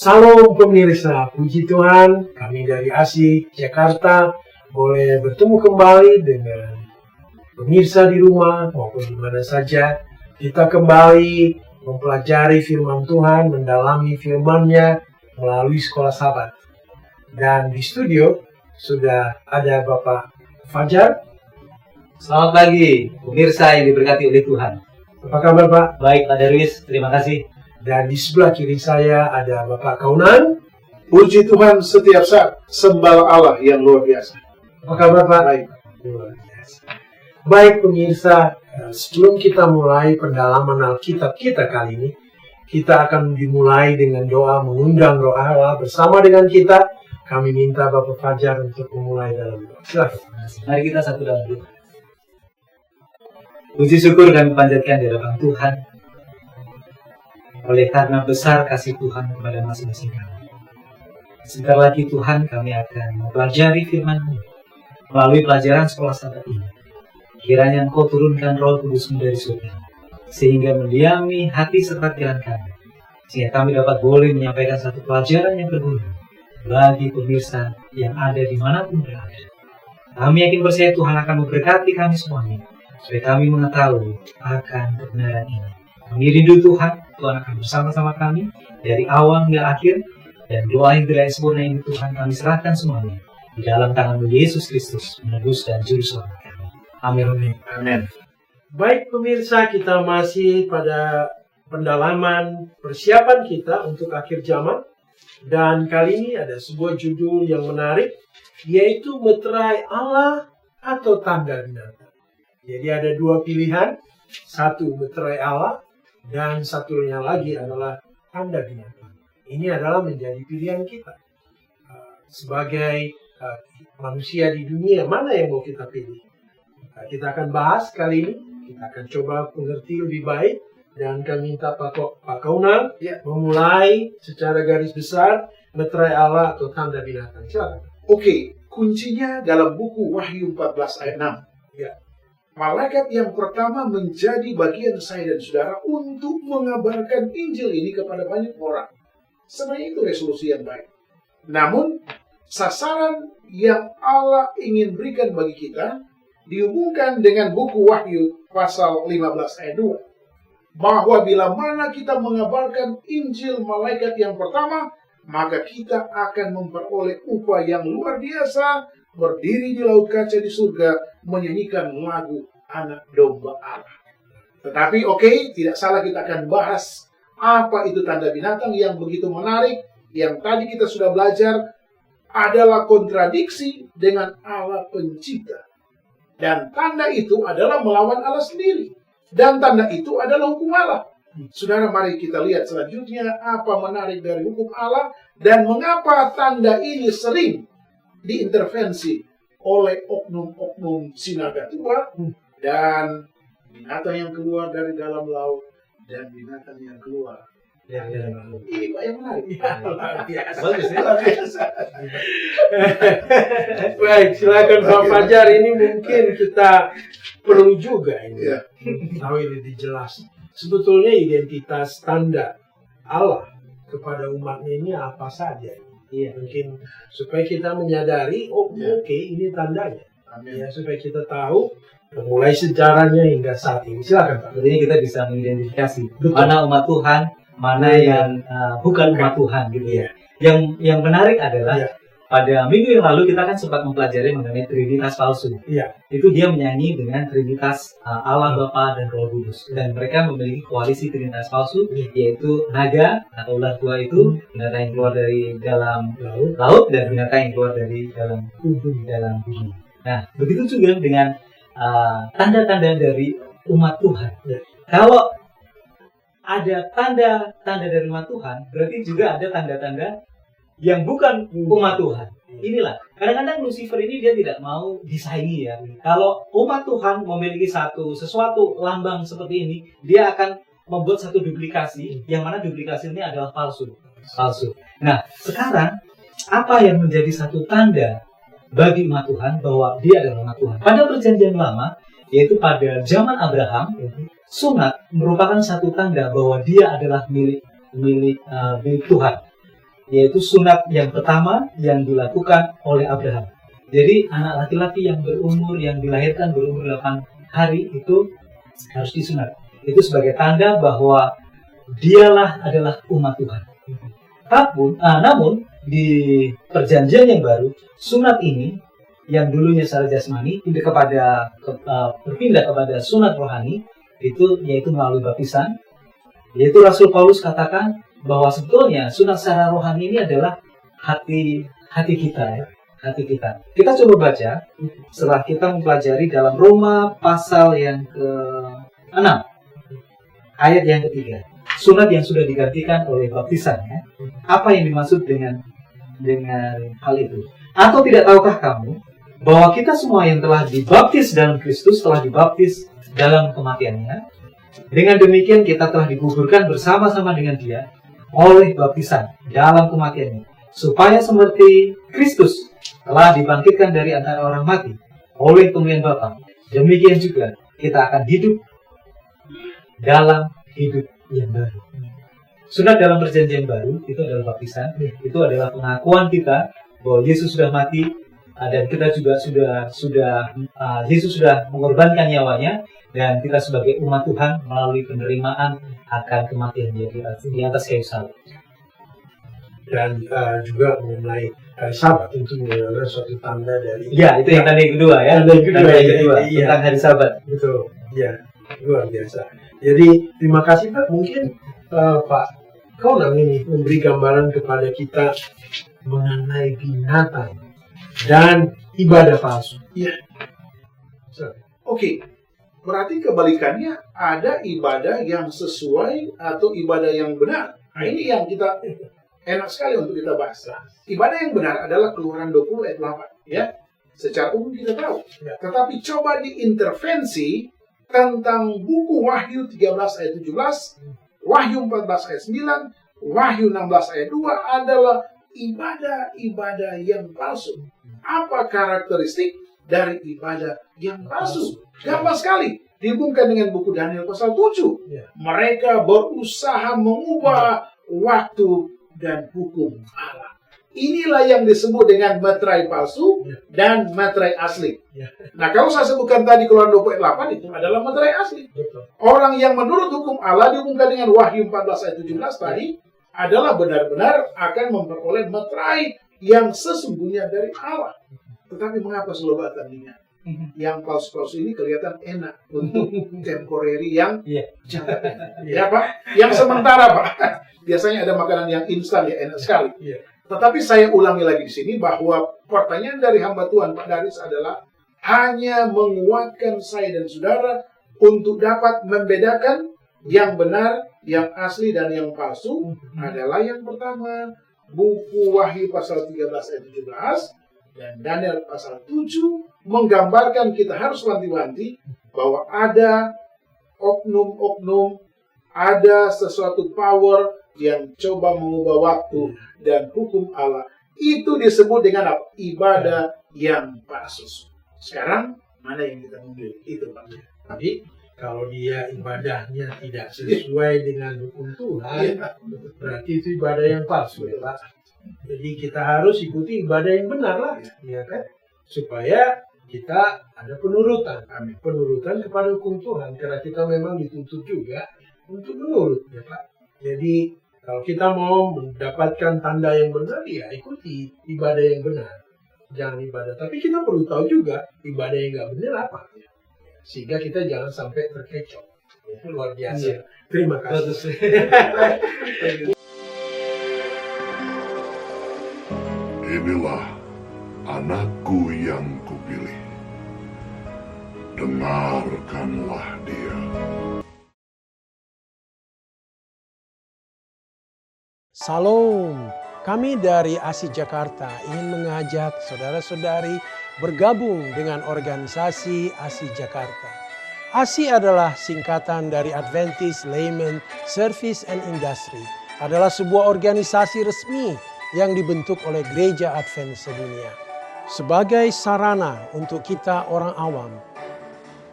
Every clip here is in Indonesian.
Salam pemirsa, puji Tuhan, kami dari Asik, Jakarta, boleh bertemu kembali dengan pemirsa di rumah maupun di mana saja. Kita kembali mempelajari firman Tuhan, mendalami firman-Nya melalui Sekolah Sabat. Dan di studio sudah ada Bapak Fajar. Selamat pagi, pemirsa yang diberkati oleh Tuhan. Apa kabar, Pak? Baik, Pak Darwis, terima kasih. Dan di sebelah kiri saya ada Bapak Kaunan. Puji Tuhan setiap saat, sembah Allah yang luar biasa. Apa kabar, Pak? Baik. Luar biasa. Baik pemirsa, sebelum kita mulai pendalaman Alkitab kita kali ini, kita akan dimulai dengan doa, mengundang roh Allah bersama dengan kita. Kami minta Bapak Fajar untuk memulai dalam doa. Silakan. Mari kita satu dalam doa. Puji syukur kami panjatkan di hadapan Tuhan, oleh karena besar kasih Tuhan kepada masing-masing kami. Sebentar lagi Tuhan, kami akan mempelajari firman-Mu melalui pelajaran Sekolah Sabat ini. Kiranya Engkau turunkan Roh Kudus-Mu dari surga, sehingga mendiami hati serta pikiran kami, sehingga kami dapat boleh menyampaikan satu pelajaran yang berguna bagi pemirsa yang ada dimanapun berada. Kami yakin percaya Tuhan akan memberkati kami semuanya, supaya kami mengetahui akan kebenaran ini. Kami rindu Tuhan akan bersama-sama kami dari awal hingga akhir, dan doa yang tidak sempurna ini Tuhan kami serahkan semuanya di dalam tangan Yesus Kristus, menebus dan juru selamat kami. Amin. Amin. Baik pemirsa, kita masih pada pendalaman persiapan kita untuk akhir zaman. Dan kali ini ada sebuah judul yang menarik, yaitu meterai Allah atau tanda binatang. Jadi ada dua pilihan, satu meterai Allah, dan satunya lagi adalah tanda binatang. Ini adalah menjadi pilihan kita. Sebagai manusia di dunia, mana yang mau kita pilih? Kita akan bahas kali ini. Kita akan coba mengerti lebih baik. Dan kami minta Pak Kaunan memulai secara garis besar meterai Allah atau tanda binatang. Silakan. Oke, kuncinya dalam buku Wahyu 14 ayat 6. Ya. Malaikat yang pertama menjadi bagian saya dan saudara untuk mengabarkan Injil ini kepada banyak orang. Sebenarnya itu resolusi yang baik. Namun, sasaran yang Allah ingin berikan bagi kita dihubungkan dengan buku Wahyu pasal 15 ayat 2. Bahwa bila mana kita mengabarkan Injil malaikat yang pertama, maka kita akan memperoleh upah yang luar biasa, berdiri di laut kaca di surga, menyanyikan lagu Anak Domba Allah. Tetapi tidak salah, kita akan bahas apa itu tanda binatang yang begitu menarik, yang tadi kita sudah belajar, adalah kontradiksi dengan Allah pencipta. Dan tanda itu adalah melawan Allah sendiri. Dan tanda itu adalah hukum Allah. Saudara, mari kita lihat selanjutnya apa menarik dari hukum Allah dan mengapa tanda ini sering diintervensi oleh oknum-oknum sinaga tua dan binatang yang keluar dari dalam laut dan binatang yang keluar dari dalam laut. Ini Pak yang menarik. Baik, silakan Pak Fajar. Ini mungkin kita perlu juga ini tahu lebih jelas. Sebetulnya identitas tanda Allah kepada umatnya ini apa saja? Iya, mungkin supaya kita menyadari, ini tandanya. Amin. Ya, supaya kita tahu mulai sejarahnya hingga saat ini. Silakan Pak. Jadi kita bisa mengidentifikasi mana umat Tuhan, mana yang bukan umat Tuhan gitu ya. Yang menarik adalah pada minggu yang lalu kita kan sempat mempelajari mengenai Trinitas palsu. Iya. Itu dia menyanyi dengan Trinitas Allah Bapa dan Roh Kudus, dan mereka memiliki koalisi Trinitas palsu, yaitu naga atau ular tua itu, binatang yang keluar dari dalam laut dan binatang yang keluar dari dalam bumi. Nah, begitu juga dengan tanda-tanda dari umat Tuhan. Kalau ada tanda-tanda dari umat Tuhan, berarti juga ada tanda-tanda yang bukan umat Tuhan. Inilah, kadang-kadang Lucifer ini dia tidak mau disaingi ya. Kalau umat Tuhan memiliki sesuatu lambang seperti ini, dia akan membuat satu duplikasi, yang mana duplikasi ini adalah palsu. Nah, sekarang apa yang menjadi satu tanda bagi umat Tuhan bahwa dia adalah umat Tuhan? Pada perjanjian lama, yaitu pada zaman Abraham, sunat merupakan satu tanda bahwa dia adalah milik Tuhan. yaitu sunat yang pertama yang dilakukan oleh Abraham. Jadi anak laki-laki yang berumur, yang dilahirkan berumur 8 hari itu harus disunat. Itu sebagai tanda bahwa dialah adalah umat Tuhan. Namun di perjanjian yang baru, sunat ini yang dulunya secara jasmani berpindah kepada sunat rohani, itu yaitu melalui baptisan. Yaitu Rasul Paulus katakan bahwa sebetulnya sunat secara rohani ini adalah hati kita, ya. Hati kita. Kita coba baca setelah kita mempelajari dalam Roma pasal yang ke-6 ayat yang ketiga. Sunat yang sudah digantikan oleh baptisan, ya. Apa yang dimaksud dengan hal itu? Atau tidak tahukah kamu bahwa kita semua yang telah dibaptis dalam Kristus telah dibaptis dalam kematiannya? Dengan demikian kita telah digugurkan bersama-sama dengan Dia oleh baptisan dalam kematiannya, supaya seperti Kristus telah dibangkitkan dari antara orang mati oleh kemuliaan Bapa, demikian juga kita akan hidup dalam hidup yang baru. Sunat dalam perjanjian baru itu adalah baptisan. Itu adalah pengakuan kita bahwa Yesus sudah mati dan kita juga Yesus sudah mengorbankan nyawanya, dan kita sebagai umat Tuhan melalui penerimaan akan kematian di atas kayu salib. Dan juga mengenai hari Sabat, untuk mengenai suatu tanda dari... Ya, itu yang tanda yang kedua, ya. Tanda yang kedua, tentang hari Sabat. Betul, ya, luar biasa. Jadi terima kasih Pak. Mungkin Pak Conan ini memberi gambaran kepada kita mengenai binatang dan ibadah palsu. Iya. Oke. Berarti kebalikannya, ada ibadah yang sesuai atau ibadah yang benar. Nah, ini yang kita enak sekali untuk kita bahas. Ibadah yang benar adalah Keluaran 20 ayat 8, ya. Secara umum kita tahu. Ya. Tetapi coba diintervensi tentang buku Wahyu 13 ayat 17, Wahyu 14 ayat 9, Wahyu 16 ayat 2 adalah ibadah-ibadah yang palsu. Apa karakteristik dari ibadah yang palsu? Gampang sekali. Dihubungkan dengan buku Daniel pasal 7. Ya. Mereka berusaha mengubah waktu dan hukum Allah. Inilah yang disebut dengan materai palsu dan materai asli. Nah, kalau saya sebutkan tadi Keluaran 28 itu adalah materai asli. Betul. Orang yang menurut hukum Allah dihubungkan dengan Wahyu 14 ayat 17 tadi adalah benar-benar akan memperoleh materai yang sesungguhnya dari Allah. Tetapi mengapa selalu tandingan? Yang palsu-palsu ini kelihatan enak untuk temporary yang jangka pendek. Ya Pak, yang sementara Pak. Biasanya ada makanan yang instan ya, enak sekali. Tetapi saya ulangi lagi di sini bahwa pertanyaan dari hamba Tuhan Pak Daris adalah hanya menguatkan saya dan saudara untuk dapat membedakan yang benar, yang asli dan yang palsu. Adalah yang pertama, buku Wahyu pasal 13 ayat 17 dan Daniel pasal 7 menggambarkan kita harus wanti-wanti bahwa ada oknum-oknum, ada sesuatu power yang coba mengubah waktu dan hukum Allah. Itu disebut dengan apa? Ibadah yang palsu. Sekarang mana yang kita memilih? Itu Pak. Tapi kalau dia ibadahnya tidak sesuai dengan hukum Tuhan, berarti itu ibadah yang palsu, ya Pak. Jadi kita harus ikuti ibadah yang benar lah, ya kan? Supaya kita ada penurutan. Penurutan kepada hukum Tuhan, karena kita memang dituntut juga untuk menurut, ya Pak. Jadi kalau kita mau mendapatkan tanda yang benar, ya ikuti ibadah yang benar. Jangan ibadah. Tapi kita perlu tahu juga ibadah yang nggak benar apa. Sehingga kita jangan sampai terkecoh. Itu luar biasa. Terima kasih. Inilah anakku yang kupilih. Dengarkanlah dia. Salam, kami dari ASI Jakarta ingin mengajak saudara-saudari bergabung dengan organisasi ASI Jakarta. ASI adalah singkatan dari Adventist Layman Service and Industry. Adalah sebuah organisasi resmi yang dibentuk oleh Gereja Advent sedunia. Sebagai sarana untuk kita orang awam,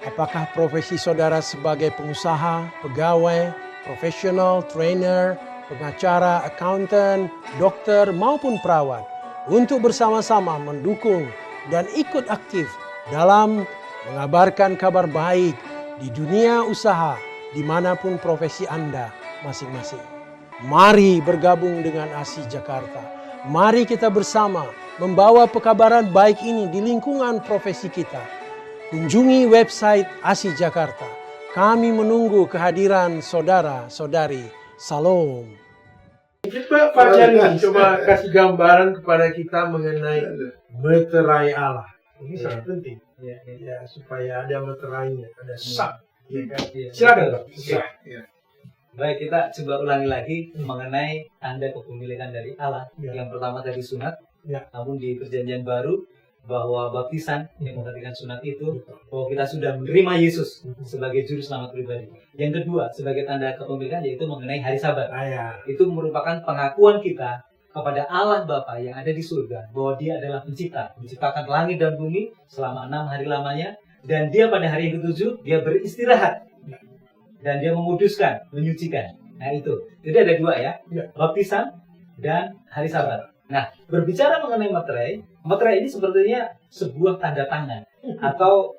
apakah profesi saudara sebagai pengusaha, pegawai, profesional, trainer, pengacara, akuntan, dokter maupun perawat untuk bersama-sama mendukung dan ikut aktif dalam mengabarkan kabar baik di dunia usaha dimanapun profesi Anda masing-masing. Mari bergabung dengan ASI Jakarta. Mari kita bersama membawa pekabaran baik ini di lingkungan profesi kita. Kunjungi website ASI Jakarta. Kami menunggu kehadiran saudara-saudari. Salam. Kita Pak Cari coba kasih gambaran kepada kita mengenai meterai Allah. Ini sangat penting. Ya, supaya ada meterainya, ada sah. Ya, kan? Silakan Pak. Ya. Baik, kita coba ulangi lagi mengenai tanda kepemilikan dari Allah. Yang pertama tadi sunat, namun di perjanjian baru bahwa baptisan yang mengartikan sunat itu bahwa kita sudah menerima Yesus sebagai juru selamat pribadi. Yang kedua sebagai tanda kepemilikan yaitu mengenai hari Sabat. Itu merupakan pengakuan kita kepada Allah Bapa yang ada di surga bahwa Dia adalah pencipta, menciptakan langit dan bumi selama 6 hari lamanya, dan Dia pada hari yang ke-7 Dia beristirahat dan Dia memuduskan, menyucikan. Nah itu. Jadi ada dua ya, baptisan dan hari Sabat. Nah, berbicara mengenai materai ini sepertinya sebuah tanda tangan atau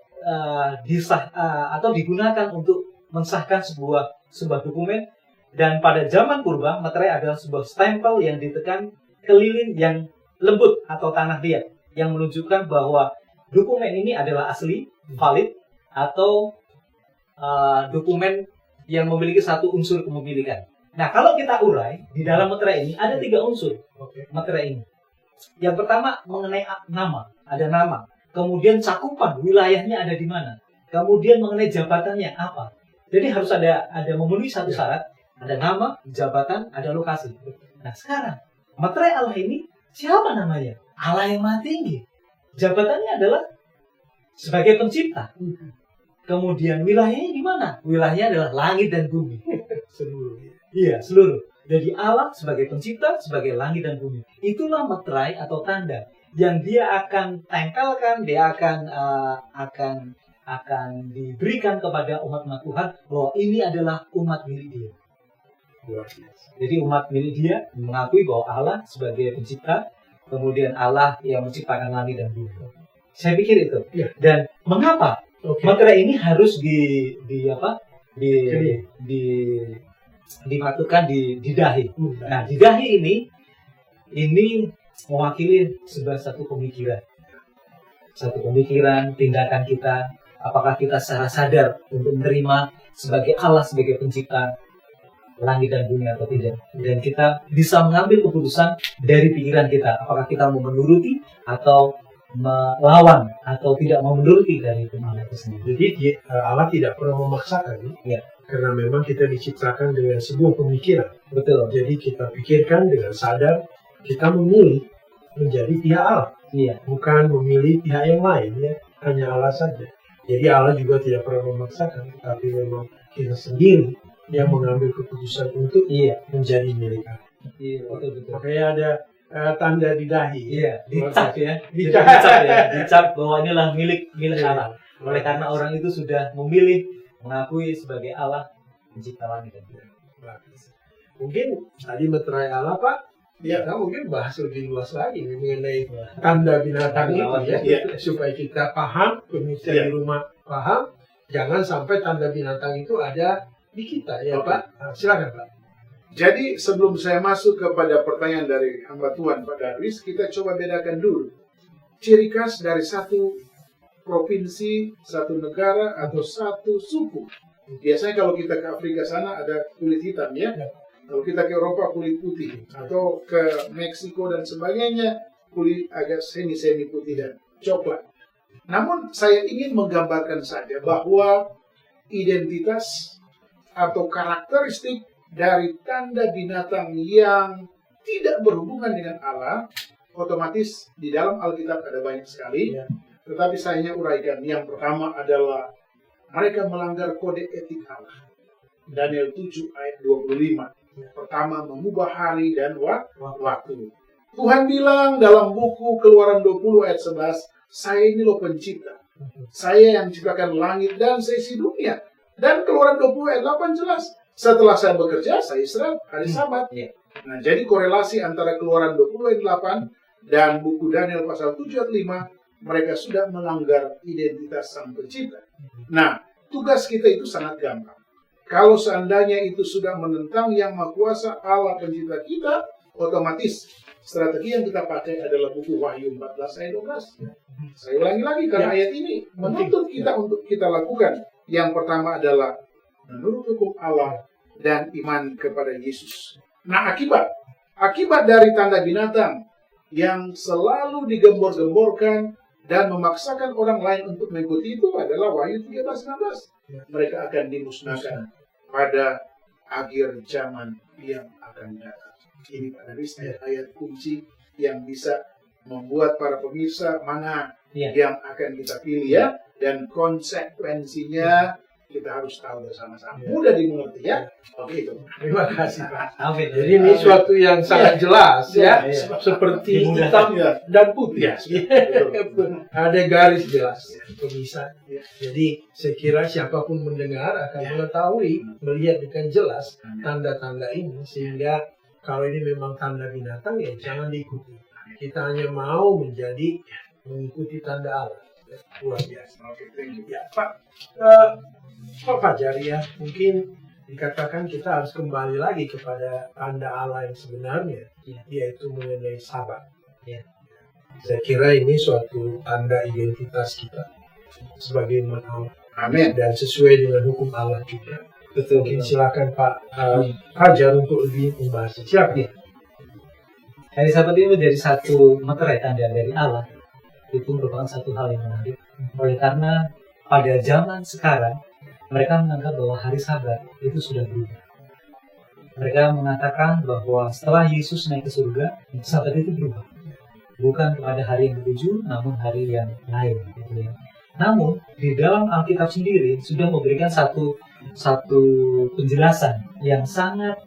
atau digunakan untuk mensahkan sebuah dokumen. Dan pada zaman purba, materai adalah sebuah stempel yang ditekan ke lilin yang lembut atau tanah liat yang menunjukkan bahwa dokumen ini adalah asli, valid, atau dokumen yang memiliki satu unsur kepemilikan. Nah, kalau kita urai, di dalam materai ini ada 3 unsur materai ini. Yang pertama mengenai nama, ada nama. Kemudian cakupan wilayahnya ada di mana. Kemudian mengenai jabatannya apa. Jadi harus ada memenuhi satu syarat, ada nama, jabatan, ada lokasi. Nah, sekarang materai Allah ini siapa namanya? Allah yang Maha Tinggi. Jabatannya adalah sebagai pencipta. Kemudian wilayahnya di mana? Wilayahnya adalah langit dan bumi. Seluruh. Iya, seluruh. Jadi Allah sebagai pencipta, sebagai langit dan bumi. Itulah materai atau tanda yang Dia akan tempelkan, Dia akan diberikan kepada umat-umat Tuhan bahwa ini adalah umat milik Dia. Jadi umat milik Dia mengakui bahwa Allah sebagai pencipta, kemudian Allah yang menciptakan langit dan bumi. Saya pikir itu. Dan mengapa materai ini harus dimasukkan di dahi. Nah, di dahi ini mewakili sebuah satu pemikiran, tindakan kita. Apakah kita secara sadar untuk menerima sebagai Allah sebagai pencipta langit dan bumi atau tidak? Dan kita bisa mengambil keputusan dari pikiran kita. Apakah kita mau menuruti atau melawan atau tidak mau menuruti dari Allah itu sendiri. Jadi Allah tidak pernah memaksakan. Karena memang kita diciptakan dengan sebuah pemikiran. Betul. Jadi kita pikirkan dengan sadar, kita memilih menjadi pihak Allah. Bukan memilih pihak yang lain, ya. Hanya Allah saja. Jadi Allah juga tidak pernah memaksakan, tapi memang kita sendiri yang mengambil keputusan untuk menjadi milik Allah. Betul. Makanya ada tanda di dahi. Dicap ya. Dicap bahwa inilah milik Allah. Oleh karena orang itu sudah memilih mengakui sebagai Allah pencipta langit dan bumi. Mungkin tadi meterai Allah, Pak. Mungkin bahas lebih luas lagi mengenai tanda binatang itu supaya kita paham, pemirsa di rumah paham, jangan sampai tanda binatang itu ada di kita, Pak. Silakan, Pak. Jadi sebelum saya masuk kepada pertanyaan dari hamba Tuhan Pak Darwis, kita coba bedakan dulu ciri khas dari satu provinsi, satu negara, atau satu suku. Biasanya kalau kita ke Afrika sana ada kulit hitam, ya. Kalau kita ke Eropa kulit putih, atau ke Meksiko dan sebagainya kulit agak semi putih dan coklat. Namun saya ingin menggambarkan saja bahwa identitas atau karakteristik dari tanda binatang yang tidak berhubungan dengan Allah, otomatis di dalam Alkitab ada banyak sekali. Tetapi saya hanya uraikan. Yang pertama adalah mereka melanggar kode etik Allah. Daniel 7 ayat 25. Pertama, mengubah hari dan waktu. Tuhan bilang dalam buku Keluaran 20 ayat 11, saya ini loh pencipta. Saya yang menciptakan langit dan seisi dunia. Dan Keluaran 20 ayat 8 jelas, Setelah saya bekerja, saya istirahat hari Sabat. Iya. Nah, jadi korelasi antara Keluaran 20 ayat 8 dan buku Daniel pasal 7 ayat 5, mereka sudah melanggar identitas Sang Pencipta. Nah, tugas kita itu sangat gampang. Kalau seandainya itu sudah menentang Yang Maha Kuasa Allah Pencipta kita, otomatis strategi yang kita pakai adalah buku Wahyu 14 ayat 12. Saya ulangi lagi karena ayat ini menuntut kita untuk kita lakukan. Yang pertama adalah menurut hukum Allah dan iman kepada Yesus. Nah, akibat dari tanda binatang yang selalu digembor-gemborkan dan memaksakan orang lain untuk mengikuti itu adalah Wahyu 13:16. Mereka akan dimusnahkan pada akhir zaman yang akan datang. Ini pada ayat kunci yang bisa membuat para pemirsa mana yang akan kita pilih ya, dan konsekuensinya kita harus tahu bersama-sama. Mudah dimengerti ya. Oke, itu. Terima kasih Pak. Amin. Jadi ini suatu yang sangat jelas ya, seperti hitam dan putih. Ada garis jelas pemisah. Jadi saya kira siapapun mendengar akan mengetahui, melihat dengan jelas tanda-tanda ini, sehingga kalau ini memang tanda binatang ya jangan diikuti. Kita hanya mau mengikuti tanda Allah. Luar biasa. Ya, Pak Fajar ya, mungkin dikatakan kita harus kembali lagi kepada tanda Allah yang sebenarnya, yaitu mengenai Sabat. Saya kira ini suatu tanda identitas kita sebagai umat Allah. Amin. Dan sesuai dengan hukum Allah juga. Betul. Mungkin silakan Pak Fajar untuk lebih membahas. Silakan. Hari Sabat ini menjadi satu meterai tanda dari Allah. Itu merupakan satu hal yang menarik. Oleh karena pada zaman sekarang mereka menganggap bahwa hari Sabat itu sudah berubah. Mereka mengatakan bahwa setelah Yesus naik ke surga, Sabat itu berubah. Bukan pada hari yang ketujuh, namun hari yang lain. Namun di dalam Alkitab sendiri sudah memberikan satu penjelasan yang sangat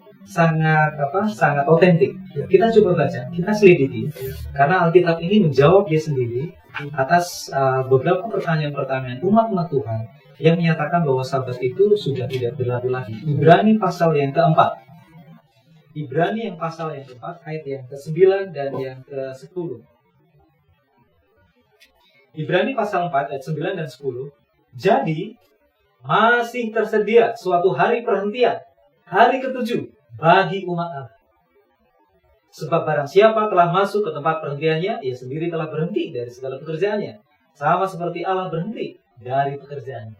otentik. Kita coba baca, kita selidiki, karena Alkitab ini menjawab dia sendiri atas beberapa pertanyaan-pertanyaan umat Tuhan yang menyatakan bahwa Sabat itu sudah tidak berlaku lagi. Ibrani pasal yang keempat, ayat yang ke-9 dan yang ke-10. Ibrani pasal 4 ayat 9 dan 10. Jadi masih tersedia suatu hari perhentian, hari ke-7 bagi umat Allah. Sebab barang siapa telah masuk ke tempat perhentiannya, ia sendiri telah berhenti dari segala pekerjaannya, sama seperti Allah berhenti dari pekerjaannya.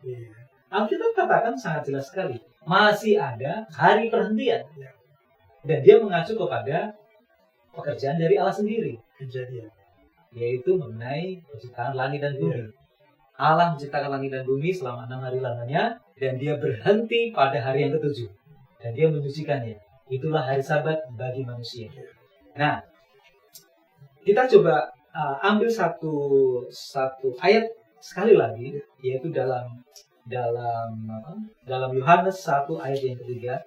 Alkitab katakan sangat jelas sekali, masih ada hari perhentian. Dan dia mengacu kepada pekerjaan dari Allah sendiri. Kejadian. Yaitu mengenai penciptaan langit dan bumi. Allah menciptakan langit dan bumi selama 6 hari lamanya, dan dia berhenti pada hari yang ke-7. Dan dia menyucikannya. Itulah hari Sabat bagi manusia. Nah, kita coba ambil satu ayat sekali lagi, yaitu dalam Yohanes 1 ayat yang ketiga.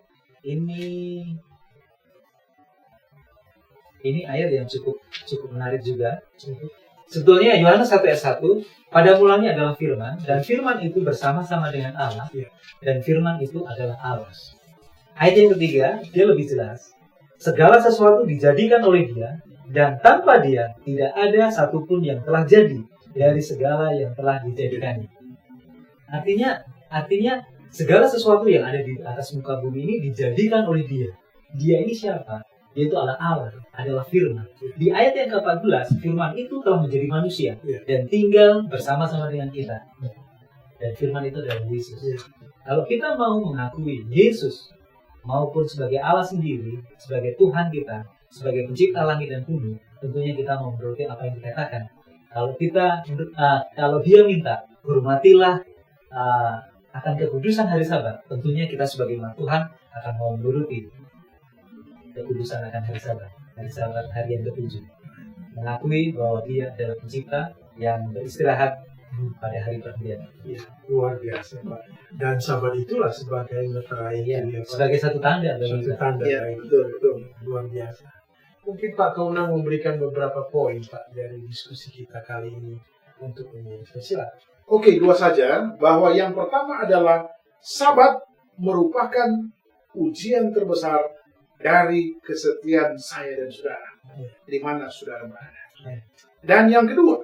Ini ayat yang cukup menarik juga. Sebetulnya Yohanes 1 ayat 1, pada mulanya adalah firman, dan firman itu bersama-sama dengan Allah, dan firman itu adalah Allah. Ayat yang ketiga, dia lebih jelas. Segala sesuatu dijadikan oleh dia, dan tanpa dia tidak ada satupun yang telah jadi dari segala yang telah dijadikannya. Artinya segala sesuatu yang ada di atas muka bumi ini dijadikan oleh dia. Dia ini siapa? Dia itu Allah, adalah firman. Di ayat yang ke-14, firman itu telah menjadi manusia dan tinggal bersama-sama dengan kita. Dan firman itu adalah Yesus. Kalau kita mau mengakui Yesus maupun sebagai Allah sendiri, sebagai Tuhan kita, sebagai pencipta langit dan bumi, tentunya kita mau menuruti apa yang dikatakan. Kalau dia minta, hormatilah akan kekudusan hari Sabat, tentunya kita sebagai umat Tuhan akan mau menuruti kekudusan akan hari Sabat hari yang ke-7. Mengakui bahwa dia adalah pencipta yang beristirahat pada hari perhentian. Ya, luar biasa Pak. Dan Sabat itulah sebagai meterai, sebagai satu tanda. Betul. Luar biasa. Mungkin Pak Kaunang memberikan beberapa poin Pak dari diskusi kita kali ini untuk pemirsa. Silakan. Oke, 2 saja. Bahwa yang pertama adalah Sabat merupakan ujian terbesar dari kesetiaan saya dan saudara. Di mana saudara berada. Dan yang kedua,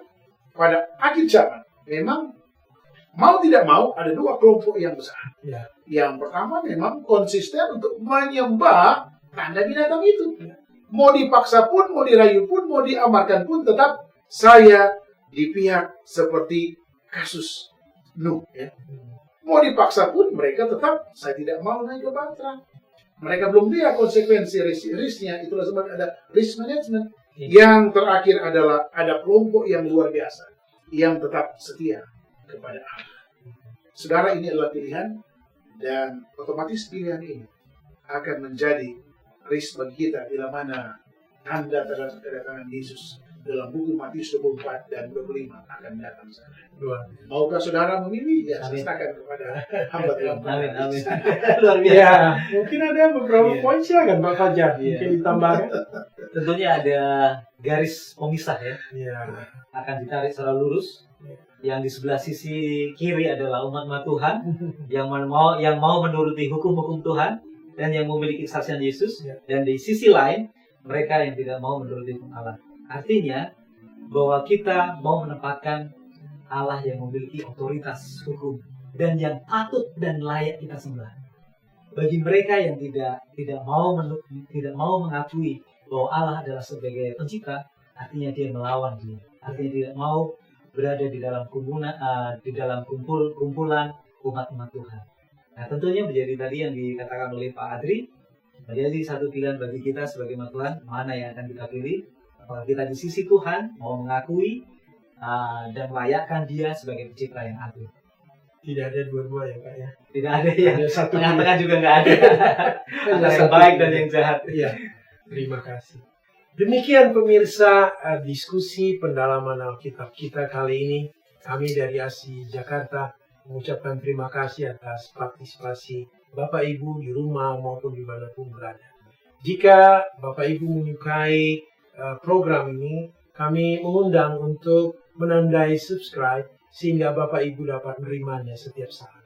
pada akhir zaman, memang mau tidak mau ada dua kelompok yang besar. Yang pertama memang konsisten untuk menyembah tanda binatang itu. Mau dipaksa pun, mau dirayu pun, mau diamarkan pun, tetap saya di pihak seperti kasus Nuh. Mau dipaksa pun mereka tetap, saya tidak mau naik ke Batra. Mereka belum lihat konsekuensi risknya, itulah sebab ada risk management. Yang terakhir adalah ada kelompok yang luar biasa, yang tetap setia kepada Allah. Saudara, ini adalah pilihan, dan otomatis pilihan ini akan menjadi risk bagi kita bila mana tanda kedatangan Yesus dalam buku Matius 24 dan 25 akan datang sana. Maukah saudara memilih? Ya, sertakan kepada hamba Tuhan. Amin, amin. Luar biasa. Ya, mungkin ada beberapa poin, silakan Pak Fajar. Mungkin ditambahkan. Tentunya ada garis pemisah ya. Akan ditarik secara lurus. Yang di sebelah sisi kiri adalah umat Tuhan yang mau menuruti hukum-hukum Tuhan dan yang memiliki kesaksian Yesus. Dan di sisi lain mereka yang tidak mau menuruti hukum Allah. Artinya bahwa kita mau menempatkan Allah yang memiliki otoritas hukum dan yang patut dan layak kita sembah. Bagi mereka yang tidak mau mengakui bahwa Allah adalah sebagai pencipta, artinya dia melawan dia. Artinya tidak mau berada di dalam kumpulan umat-umat Tuhan. Nah, tentunya menjadi tadi yang dikatakan oleh Pak Adri, menjadi satu pilihan bagi kita sebagai umat Tuhan, mana yang akan kita pilih. Apakah kita di sisi Tuhan mau mengakui dan melayakkan dia sebagai pencipta yang adil. Tidak ada dua-dua ya Pak ya. Tidak ada ya. Ada satu tengah-tengah juga nggak ada. Ada yang baik dan yang jahat. Iya. Terima kasih. Demikian pemirsa diskusi pendalaman Alkitab kita kali ini. Kami dari ASI Jakarta mengucapkan terima kasih atas partisipasi Bapak Ibu di rumah maupun dimanapun berada. Jika Bapak Ibu menyukai program ini, kami mengundang untuk menandai subscribe sehingga Bapak Ibu dapat menerimanya setiap saat.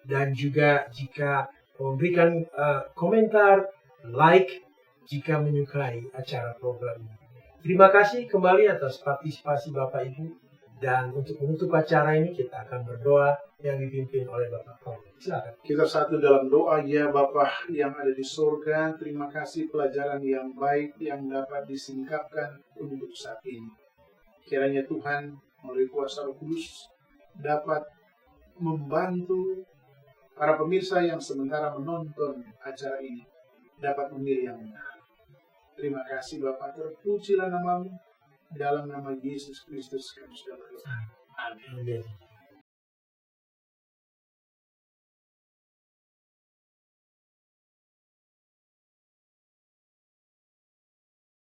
Dan juga jika memberikan komentar, like jika menyukai acara program ini. Terima kasih kembali atas partisipasi Bapak Ibu. Dan untuk menutup acara ini kita akan berdoa yang dipimpin oleh Bapak Paul. Silakan. Kita satu dalam doa. Ya Bapa yang ada di surga, terima kasih pelajaran yang baik yang dapat disingkapkan untuk saat ini. Kiranya Tuhan melalui kuasa Roh Kudus dapat membantu para pemirsa yang sementara menonton acara ini dapat memilih yang benar. Terima kasih Bapa, terpujilah namamu. Dalam nama Yesus Kristus kami sudah berdoa. Amin.